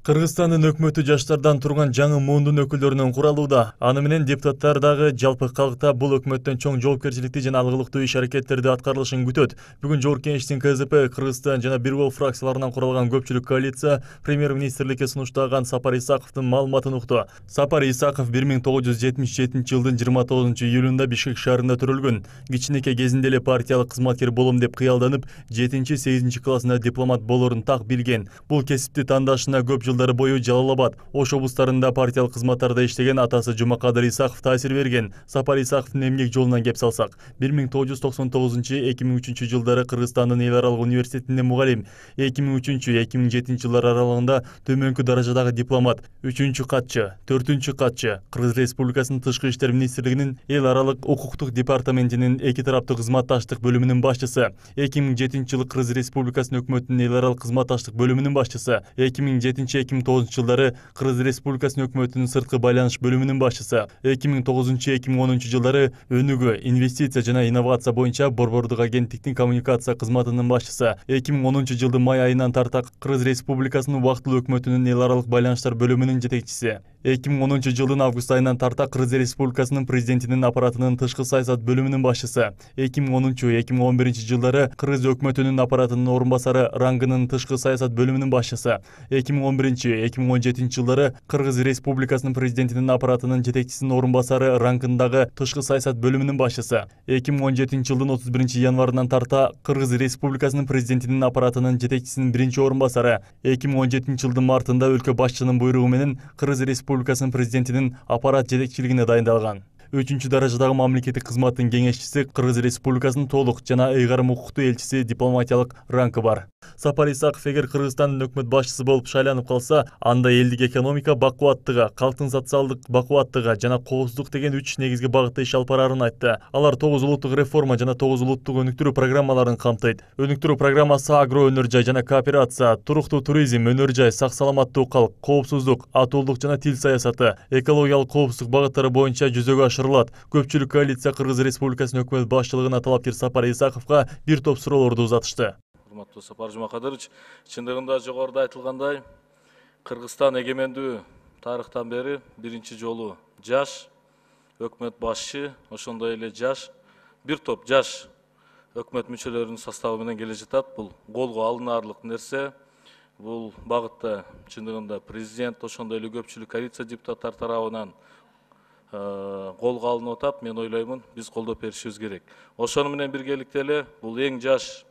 Кыргызстандын өкмөтү жаштардан турган жаңы муундун өкүлдөрүнөн куралууда. Аны менен депутаттар дагы жалпы калкта бул өкмөттөн чоң жоопкерчиликти жана алгылыктуу иш аракеттерди аткарылышын күтөт. Бүгүн Жогорку Кеңештин КЗП, Кыргызстан жана Бир Кол фракцияларынан куралган көпчүлүк коалиция премьер-министрликке сунуштаган Сапар Исаковдун маалыматын укту. Сапар Исаков 1977 жылдын 29-июлунда Бишкек шаарында төрөлгөн. Кичинекей кезинде эле партиялык кызматкер болом деп кыялданып, 7-8 классында дипломат болорун так билген. Бул кесипти тандашына көп жылдары бою Жалал Абад, Ош облустарында партиялык кызматтарда иштеген атасы Жумакадыр Исаков таасир берген. Сапар Исаковдун эмгек жолунан кеп салсак, 1999-2003 жылдары Кыргызстандын эл аралык университетинде мугалим, 2003-2007 жылдар аралыгында төмөнкү даражадагы дипломат, 3-катчы, 4-катчы, Кыргыз Республикасынын Тышкы иштер министрлигинин эл аралык укуктук департаментинин эки тараптуу кызматташтык бөлүмүнүн башчысы, 2007 жылы Кыргыз Республикасынын өкмөтүнүн эл аралык кызматташтык бөлүмүнүн башчысы, 2007-2009 жылдары Кыргыз Республикасынын өкмөтүнүн сырткы байланыш бөлүмүнүн башчысы, 2009-2010 жылдары өнүгүү, инвестиция жана инновация боюнча Борбордук агенттиктин коммуникация кызматынын башчысы, 2010 жылдын май айынан тарта Кыргыз Республикасынын убактылуу өкмөтүнүн эл аралык байланыштар бөлүмүнүн жетекчиси, 2010 жылдын август айынан тарта Кыргыз Республикасынын президентинин аппаратынын тышкы саясат бөлүмүнүн башчысы, 2010-2011 жылдары Кыргыз өкмөтүнүн аппаратынын орун басары рангынын тышкы саясат бөлүмүнүн башчысы, 2011-2017 жылдары Кыргыз Республикасынын президентинин аппаратынын жетекчисинин орун басары рангындагы тышкы саясат бөлүмүнүн башчысы, 2017 жылдын 31 январынан тарта Кыргыз Республикасынын президентинин аппаратынын жетекчисинин биринчи орун басары, 2017 жылдын мартында өлкө башчынын буйругу менен Кыргыз Республикасынын президентинин аппарат жетекчилигине дайындалган. 3-даражадагы мамлекеттик кызматтын кеңешчиси, Кыргыз Республикасынын толук жана ыйгарым укуктуу элчиси дипломатиялык ранкы бар. Сапар Исаков эгер Кыргызстандын өкмөт башчысы болуп шайланып калса, анда элдик экономика бакубаттыгы, калктын социалдык бакубаттыгы жана коопсуздук деген 3 негизги багытта иш алып барарын айтты. Алар 9 улуттук реформа жана 9 улуттук өнүктүрүү программаларын камтыйт. Өнүктүрүү программасы агро өнөр жай жана кооперация, туруктуу туризм, өнөр жай, сак саламаттуу калк, коопсуздук, атуулдук жана тил саясаты, экологиялык коопсуздук багыттары боюнча жүзөгө ашырылат. Көпчүлүк коалиция Кыргыз Республикасынын өкмөт башчылыгына талапкер Сапар Исаковго бир топ суроолорду узатышты. Урматтуу Сапар Жумакадырович, чындыгында жогоруда айтылгандай, Кыргызстан эгемендүү тарыхтан бери биринчи жолу жаш өкмөт башчы, ошондой эле жаш бир топ жаш өкмөт мүчөлөрүнүн составы менен келе жатат. Бул колго алынаарлык нерсе. Бул багытта чындыгында президент, ошондой эле көпчүлүк коалиция депутаттары тарабынан колго алынып атат. Мен ойлоймун, биз колдоп беришибиз керек. Ошону менен биргеликте эле бул эң жаш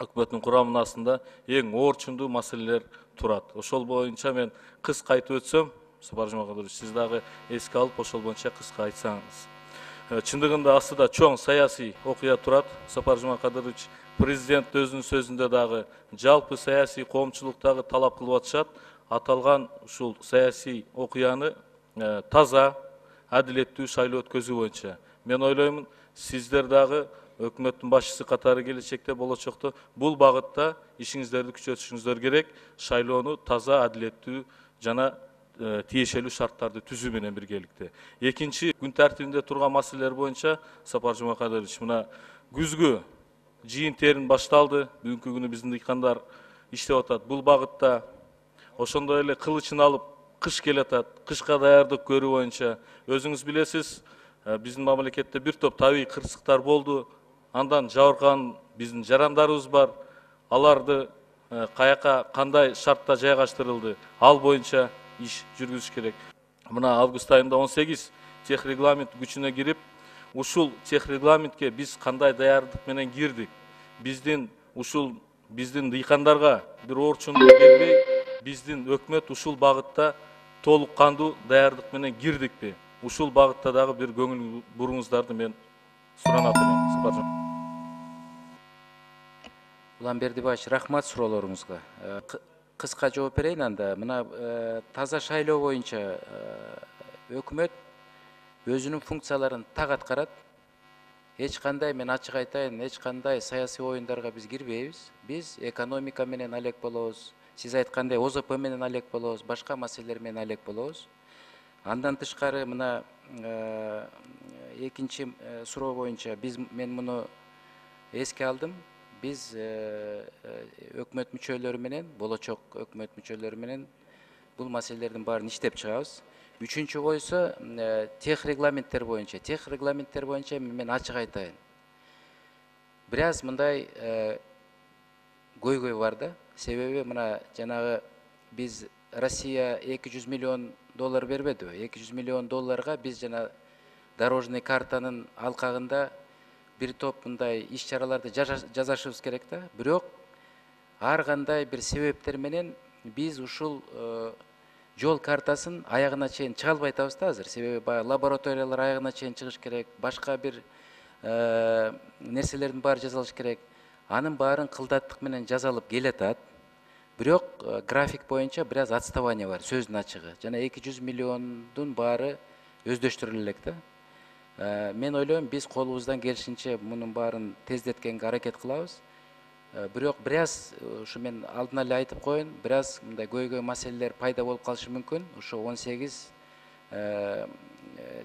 өкмөттүн курамынын астында эң орчундуу маселелер турат. Ошол боюнча мен кыска айтып өтсөм, Сапар Жумакадырович, сиз дагы эске алып, ошол боюнча кыска айтсаңыз. Чындыгында астыда чоң саясий окуя турат. Сапар Жумакадырович, президент өзүнүн сөзүндө дагы жалпы саясий коомчулуктагы талап кылып атышат. Аталган ушул саясий окуяны таза, адилеттүү шайлоо өткөзүү боюнча. Мен ойлоймун, сиздер дагы өкмөттүн башчысы катары келечекте болочокто бул багытта ишиңиздерди күчөтүшүңүздөр керек. Шайлоону таза, адилеттүү жана тиешелүү шарттарды түзүү менен биргеликте. Экинчи, күн тартибинде турган маселелер боюнча Сапар Жумакадырович, мына күзгү жыйын терин башталды. Бүгүнкү күнү биздин дыйкандар иштеп атат. Бул багытта ошондой эле кылычын алып кыш келатат. Кышка даярдык көрүү боюнча өзүңүз билесиз, биздин мамлекетте бир топ табигый кырсыктар болду. Андан жабыркаган биздин жарандарыбыз бар. Аларды каяка, кандай шартта жайгаштырылды, ал боюнча иш жүргүзүш керек. Мына август айында 18 техрегламент күчүнө кирип, ушул техрегламентке биз кандай даярдык менен кирдик? Биздин дыйкандарга бир орчундук келбей, биздин өкмөт ушул багытта толук кандуу даярдык менен кирдикпи? Ушул багытта дагы бир көңүл буруңуздарды мен суранат элем. Уланбердибаевич, рахмат суроолоруңузга. Кыска жооп берейин анда. Мына таза шайлоо боюнча өкмөт өзүнүн функцияларын так аткарат. Эч кандай, мен ачык айтайын, эч кандай саясий оюндарга биз кирбейбиз. Биз экономика менен алек болобуз. Сиз айткандай ОЗП менен алек болобуз, башка маселелер менен алек болобуз. Андан тышкары мына экинчи суроо боюнча мен муну эске алдым. Биз өкмөт мүчөлөрү менен, болочок өкмөт мүчөлөрү менен бул маселелердин баарын иштеп чыгабыз. Үчүнчү койсо тех регламенттер боюнча мен ачык айтайын. Бир аз мындай көйгөй бар да. Себеби мына жанагы биз Россия $200 миллион бербедиби? $200 миллион биз жана дорожный картанын алкагында бир топ мындай иш-чараларды жасашыбыз керек да. Бирок ар кандай бир себептер менен биз ушул жол картасын аягына чейин чыга албай атабыз да азыр. Себеби баягы лабораториялар аягына чейин чыгыш керек, башка бир нерселердин баары жасалыш керек. Анын баарын кылдаттык менен жасалып келатат. Бирок график боюнча бир аз отставание бар, сөздүн ачыгы. Жана 200 миллиондун баары өздөштүрүлө элек да. Мен ойлойм, биз колубуздан келишинче мунун баарын тездеткенге аракет кылабыз. Бирок бир аз ушу мен алдын эле айтып коеюн, бир аз мындай көйгөй маселелер пайда болуп калышы мүмкүн. Ушу 18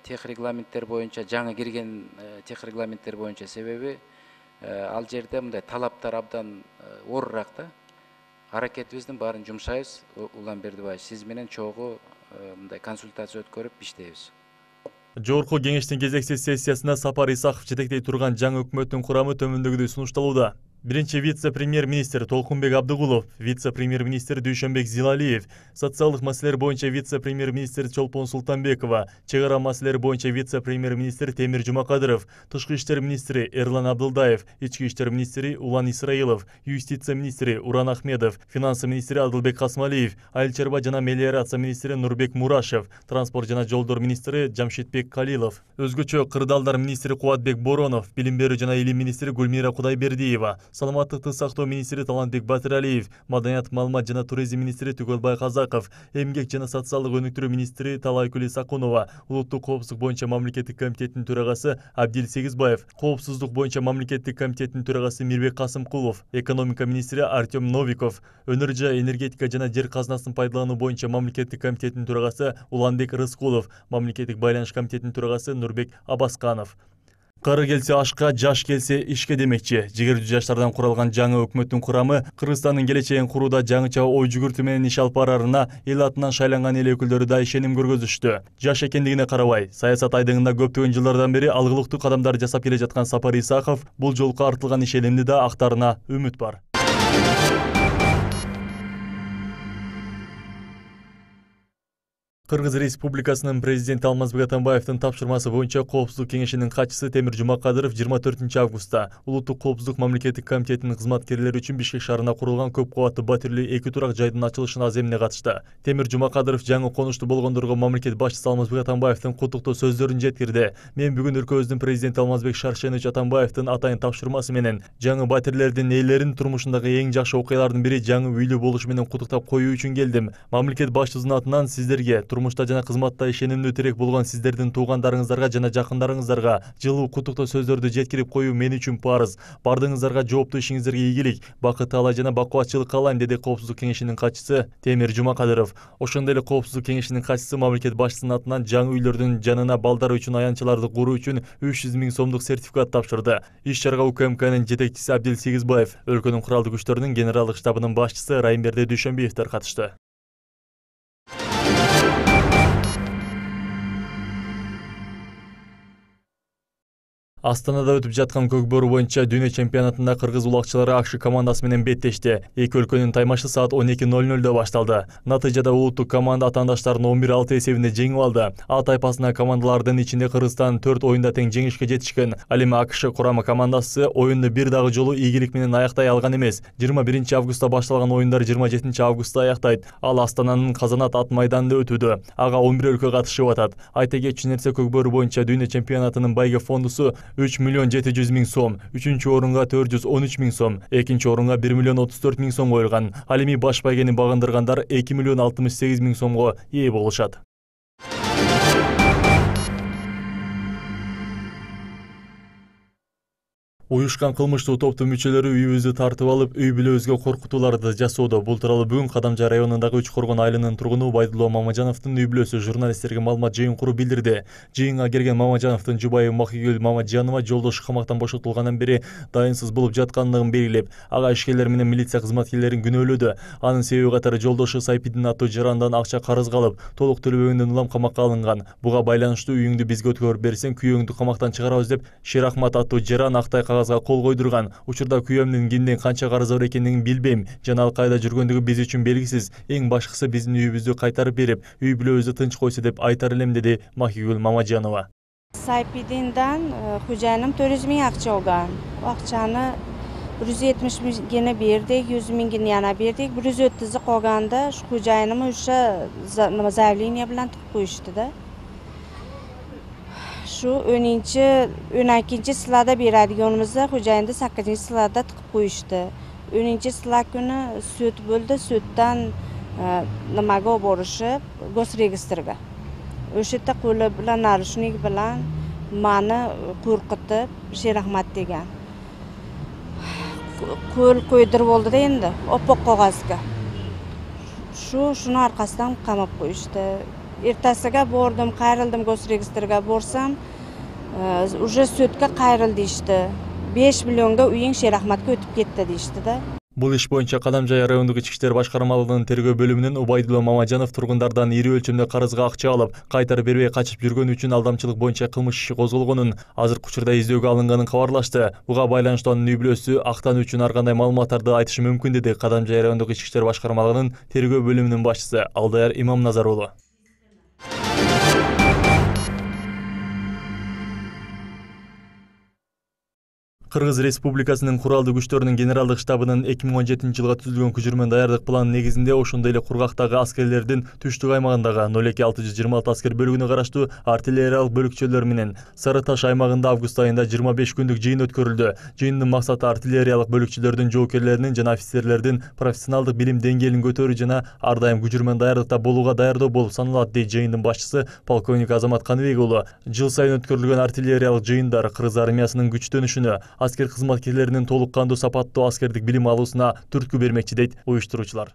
тех регламенттер боюнча, жаңы кирген тех регламенттер боюнча, себеби ал жерде мындай талаптар абдан оорураак да. Аракетибиздин баарын жумшайбыз. Улан Бердибаев, сиз менен чогуу мындай консультация өткөрүп иштейбиз. Жогорку кеңештин кезектеги сессиясына Сапар Исаков жетектей турган жаңы өкмөттүн курамы төмөндөгүдөй сунушталууда. Биринчи вице-премьер-министр Толкунбек Абдыгулов, вице-премьер-министр Дүйшөнбек Зилалиев, социалдык маселелер боюнча вице-премьер-министр Чолпон Султанбекова, чек ара маселелер боюнча вице-премьер-министр Темир Жумакадыров, тышкы иштер министри Эрлан Абдылдаев, ички иштер министри Улан Исраилов, юстиция министри Уран Ахмедов, финансы министри Адылбек Касмалиев, айыл чарба жана мелиорация министри Нурбек Мурашев, транспорт жана жолдор министри Жамшитбек Калилов, өзгөчө кырдаалдар министри Кубатбек Боронов, билим берүү жана илим министри Гүлмира Кудайбердиева, саламаттыкты сактоо министри Талантбек Батыралиев, маданият, маалымат жана туризм министри Түгөлбай Казаков, эмгек жана социалдык өнүктүрүү министри Талайкүл Исакунова, улуттук коопсуздук боюнча мамлекеттик комитеттин төрагасы Абдил Сегизбаев, коопсуздук боюнча мамлекеттик комитеттин төрагасы Мирбек Касымкулов, экономика министри Артем Новиков, өнөр жай, энергетика жана жер казынасын пайдалануу боюнча мамлекеттик комитеттин төрагасы Уланбек Рыскулов, мамлекеттик байланыш комитетинин төрагасы Нурбек Абасканов. Кары келсе ашка, жаш келсе ишке демекчи. Жигердүү жаштардан куралган жаңы өкмөттүн курамы Кыргызстандын келечегин курууда жаңыча ой жүгүртүү менен иш алып барарына эл атынан шайланган эл өкүлдөрү да ишеним көргөзүштү. Жаш экендигине карабай, саясат айдыңында көптөгөн жылдардан бери алгылыктуу кадамдар жасап келе жаткан Сапар Исаков бул жолку артылган ишенимди да актаарына үмүт бар. Кыргыз Республикасынын президенти Алмазбек Атамбаевдин тапшырмасы боюнча Коопсуздук кеңешинин катчысы Темир Жумакадыров 24 августта Улуттук коопсуздук мамлекеттик комитетинин кызматкерлери үчүн Бишкек шаарында курулган көп кабаттуу батирлүү 2 турак жайдын ачылышына аземине катышты. Темир Жумакадыров жаңы конуштуу болгондорго мамлекет башчысы Алмазбек Атамбаевдин куттуктоо сөздөрүн жеткирди. Мен бүгүн өлкөбүздүн президенти Алмазбек Шаршенович Атамбаевдин атайын тапшырмасы менен жаңы батирлердин ээлеринин турмушундагы эң жакшы окуялардын бири жаңы үйлүү болушу менен куттуктап коюу үчүн келдим. Мамлекет башчысынын атынан сиздерге турмушта жана кызматта ишенимдүү тирек болгон сиздердин туугандарыңыздарга жана жакындарыңыздарга жылуу куттуктоо сөздөрдү жеткирип коюу мен үчүн парыз. Бардыгыңыздарга жооптуу ишиңиздерге ийгилик, бакыт таалай жана бакубатчылык каалайм, деди Коопсуздук кеңешинин катчысы Темир Жумакадыров. Ошондой эле Коопсуздук кеңешинин катчысы мамлекет башчысынын атынан жаңы үйлөрдүн жанына балдар үчүн аянтчаларды куруу үчүн 300 000 сомдук сертификат тапшырды. Иш-чарага УКМКнын жетекчиси Абдил Сегизбаев, өлкөнүн куралдык күчтөрүнүн генералдык штабынын башчысы Райымберди Дүйшөнбиевдер катышты. Астанада өтүп жаткан көкбөрү боюнча дүйнө чемпионатында кыргыз улакчылары Акшы командасы менен беттешти. Эки өлкөнүн таймашы саат 12:00 башталды. Натыйжада улуттук команда атаандаштарын 11-6 эсебинде жеңип алды. А тайпасына командалардын ичинде Кыргызстан 4 оюнда тең жеңишке жетишкен. Ал эми Акшы курама командасы оюнду бир дагы жолу ийгилик менен аяктай алган эмес. 21 августта башталган оюндар 27 августта аяктайт. Ал Астананын Казанат ат майданында өтүүдө. Ага 11 өлкө катышып атат. Айта кетчү нерсе, көкбөрү боюнча дүйнө чемпионатынын байге фондусу 3.700.000 сом, 3-чү орунга 413.000 сом, 2-чи орунга 1.034.000 сом коюлган. Ал эми баш байгени багындыргандар 2.068.000 сомго ээ болушат. Уюшкан кылмыштуу топтун мүчөлөрү үйүбүздү тартып алып, үй бүлөбүзгө коркутууларды жасоодо. Бул тууралуу бүгүн Кадамжай районундагы Үч Коргон айылынын тургуну Убайдулла Мамажановдун үй бүлөсү журналисттерге маалымат жыйын куруп билдирди. Жыйынга келген Мамажановдун жубайы Махигүл Мамажанова жолдошу камактан бошотулгандан бери дайынсыз болуп жаткандыгын белгилеп, ага ишкерлер менен милиция кызматкерлерин күнөөлөдү. Анын себеби катары жолдошу Сайпидин аттуу жарандан акча карыз калып, толук төлөбөгөндөн улам камакка алынган. Буга байланыштуу үйүңдү бизге өткөрүп берсең, күйөөңдү камактан чыгарабыз деп Шерахмат аттуу жаран актай кагазга кол койдурган. Учурда күйөөмдүн кимден канча карызы бар экендигин билбейм. Жана ал кайда жүргөндүгү биз үчүн белгисиз. Эң башкысы биздин үйүбүздү кайтарып берип, үй бүлөбүздү тынч койсо деп айтар элем, деди Махигүл Мамажанова. Сайпидиндан xo'jayinim 400 ming акча olgan. Акчаны 170 mingini berdik, 100 mingini yana berdik. 130 qolganda shu xo'jayinim o'sha zaявление bilan tiqib qo'yishdi-da. Shu 12 silada beradiganimizda xo'jayinni 8 silada tiqib qo'yishdi. 10 sila kuni sud bo'ldi, suddan nimaga olib borishib, gosregistrga. O'sha yerda qo'li bilan narushnik bilan meni qo'rqitib, Sherahmat degan. Qo'l qo'ydirib oldi-da endi, oppoq qog'ozga. Shuni orqasidan qamab qo'yishdi. Ertasiga bordim, qayrildim gosregistrga borsam, уже sudga qayrildi deyishdi. 5 millionga uying Sherahmatga o'tib ketdi deyishdi-da. Бул иш боюнча Кадамжай райондук ички иштер башкармалыгынын тергөө бөлүмүнүн Убайдулла Мамажанов тургундардан ири өлчөмдө карызга акча алып, кайтарып бербей качып жүргөн үчүн алдамчылык боюнча кылмыш иши козголгонун, азыркы учурда издөөгө алынганын кабарлашты. Буга байланыштуу анын үй бүлөсү актануу үчүн ар кандай маалыматтарды айтышы мүмкүн, деди Кадамжай райондук ички иштер башкармалыгынын тергөө бөлүмүнүн башчысы Алдаяр Имамназар уулу. Кыргыз Республикасынын куралдуу күчтөрүнүн генералдык штабынын 2017-жылга түзүлгөн көчүрмө даярдык планынын негизинде ошондой эле кургактагы аскерлердин түштүк аймагындагы 02626 аскер бөлүгүнө караштуу артиллериялык бөлүкчөлөр менен Сары Таш аймагында август айында 25 күндүк жыйын өткөрүлдү. Жыйындын максаты артиллериялык бөлүкчөлөрдүн жоокерлеринин жана офицерлердин профессионалдык билим деңгээлин көтөрүү жана ар дайым көчүрмө даярдыкта болууга даярдоо болуп саналат, дейт жыйындын башчысы полковник Азамат Каныбек уулу. Жыл сайын өткөрүлгөн артиллериялык жыйындар Кыргыз армиясынын күчтөнүшүнө, аскер кызматкерлеринин толук кандуу сапаттуу аскердик билим алуусуна түрткү бермекчи, дейт уюштуруучулар.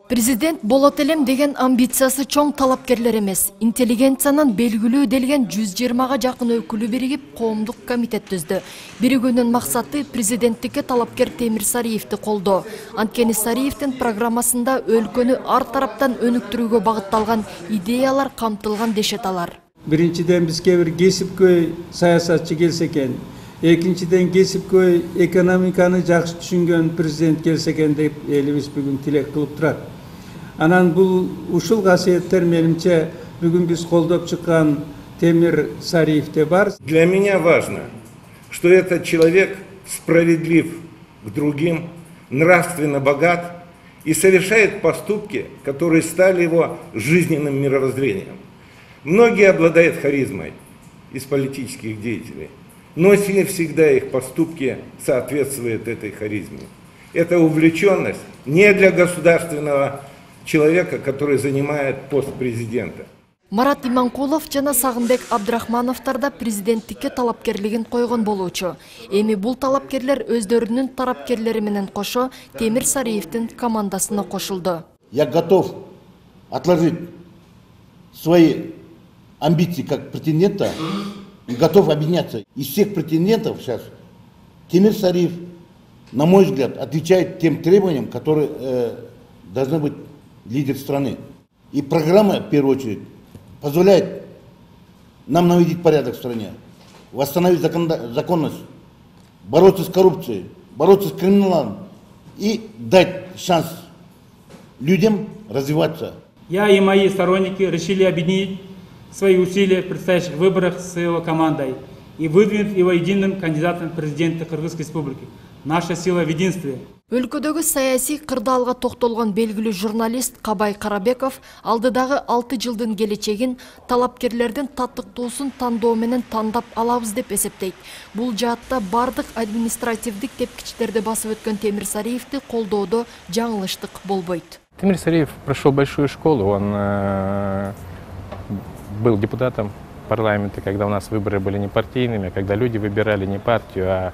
Президент болот элем деген амбициясы чоң талапкерлер эмес. Интеллигенциянын белгилүү делген 120га жакын өкүлү биригип коомдук комитет түздү. Биригүүнүн максаты президенттикке талапкер Темир Сариевди колдоо. Анткени Сариевдин программасында өлкөнү ар тараптан өнүктүрүүгө багытталган идеялар камтылган, дешет алар. Биринчиден бизге бир кесипкөй саясатчы келсе экен. Экинчиден кесипкөй экономиканы жакшы түшүнгөн президент келсе экен деп элибиз бүгүн тилек кылып турат. Анан бул ушул касиеттер менимче бүгүн биз колдоп чыккан Темир Сариевде бар. Для меня важно, что этот человек справедлив к другим, нравственно богат и совершает поступки, которые стали его жизненным мировоззрением. Многие обладают харизмой из политических деятелей, но не всегда их поступки соответствуют этой харизме. Это увлеченность не для государственного человека, который занимает пост президента. Марат Иманкулов жана Сагынбек Абдрахмановтар да президенттикке талапкерлигин койгон болуучу. Эми бул талапкерлер өздөрүнүн тарапкерлери менен кошо Темир Сариевдин командасына кошулду. Я готов отложить свои амбиции как претендента и готов объединяться. Из всех претендентов сейчас Темир Сариев, на мой взгляд, отвечает тем требованиям, которые должны быть лидер страны. И программа, в первую очередь, позволяет нам наводить порядок в стране, восстановить законность, бороться с коррупцией, бороться с криминалом и дать шанс людям развиваться. Я и мои сторонники решили объединить свои усилия в предстоящих выборах с его командой и выдвинуть его единым кандидатом в президента Кыргызской республики. Наша сила в единстве. Өлкөдөгү саясий кырдаалга токтолгон белгилүү журналист Кабай Карабеков алдыдагы 6 жылдын келечегин талапкерлердин татыктуусун тандоо менен тандап алабыз деп эсептейт. Бул жаатта бардык административдик тепкичтерди басып өткөн Темир Сариевди колдоодо жаңылыштык болбойт. Темир Сариев прошел большую школу, он был депутатом парламента, когда у нас выборы были не партийными, когда люди выбирали не партию, а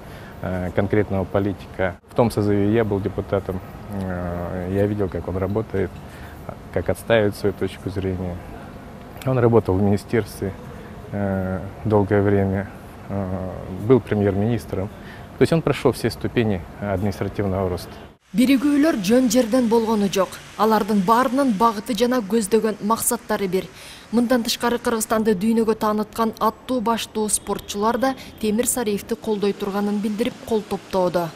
конкретного политика. В том созыве я был депутатом, я видел, как он работает, как отстаивает свою точку зрения. Он работал в министерстве долгое время, был премьер-министром. То есть он прошел все ступени административного роста. Биригүүлөр жөн жерден болгону жок. Алардын баарынын багыты жана көздөгөн максаттары бир. Мындан тышкары Кыргызстанды дүйнөгө тааныткан аттуу баштуу спортчулар да Темир Сариевди колдой турганын билдирип кол топтоодо.